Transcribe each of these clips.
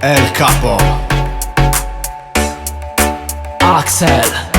è il capo Axel.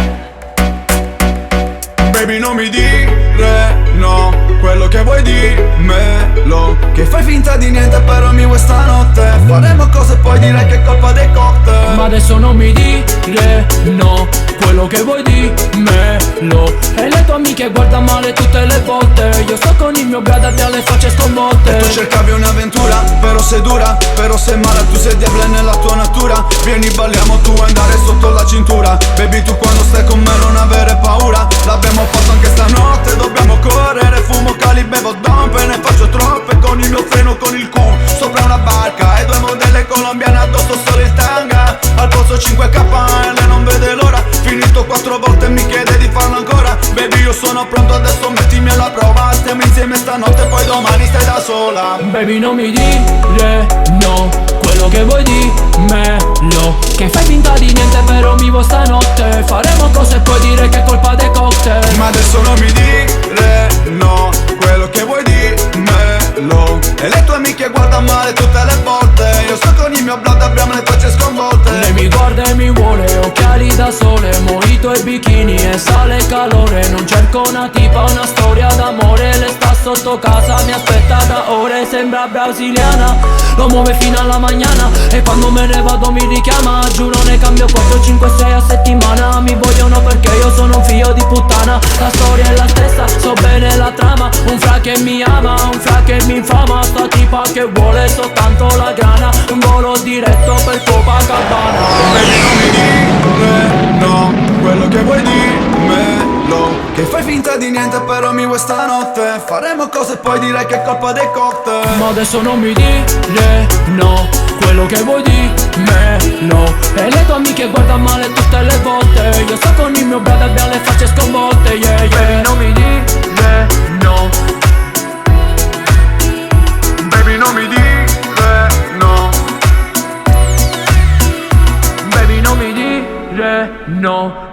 Baby, non mi dire no, quello che vuoi dimmelo, che fai finta di niente però mi vuoi stanotte. Faremo cose e poi direi che è colpa dei cocktail. Ma adesso non mi dire no, quello che vuoi dimmelo. E le tue amiche guarda male tutte le volte. Io sto con il mio brada e alle facce sconvolte. E tu cercavi un'avventura, però sei dura, però sei mala, tu sei diavolo nella tua natura. Vieni balliamo, tu vuoi andare sotto la cintura. Baby, tu quando stai con me non avere paura. L'abbiamo fatto anche stanotte, dobbiamo correre. Fumo cali, bevo dompe, ne faccio troppe. Con il mio freno, con il culo sopra una barca. E due modelle colombiane addosso solo il tanga. Al posto 5k e lei non vede l'ora. Finito 4 volte e mi chiede di farlo ancora. Baby, io sono pronto, adesso mettimi alla prova. Stiamo insieme stanotte, poi domani stai da sola. Baby, non mi dire no, quello che vuoi dimmelo, che fai finta di niente però mi vuoi stanotte. Faremo cose e poi dire che è colpa dei cocktail. Ma adesso non mi dire no, quello che vuoi dimmelo. E le tue amiche guarda male tutte le volte. Io sto con il mio blood, abbiamo le facce sconvolte. Lei mi guarda e mi vuole, occhiali da sole, mojito e bikini e sale il calore. Non cerco una tipa, una storia d'amore. Le sta sotto casa, mi aspetta da ore. Sembra brasiliana, lo muove fino alla mañana. E quando me ne vado mi richiama. Giuro ne cambio 4, 5, 6 a settimana. Mi vogliono perché io sono un figlio di puttana. La storia è la stessa, so bene la trama. Un fra che mi ama, un fra che mi infama. Sta tipa che vuole soltanto la grana. Un volo diretto per Copacabana. Baby, non mi dire no, quello che vuoi dimmelo, che fai finta di niente però mi vuoi stanotte. Faremo cose e poi direi che è colpa dei cocktail. Ma adesso non mi dire no, quello che vuoi dimmelo. E le tue amiche guarda male tutte le volte. Io sto con il mio brother, abbiamo le facce sconvolte, yeah, yeah. Baby, non mi dire no. Baby, non mi dire no. Baby, non mi dire no.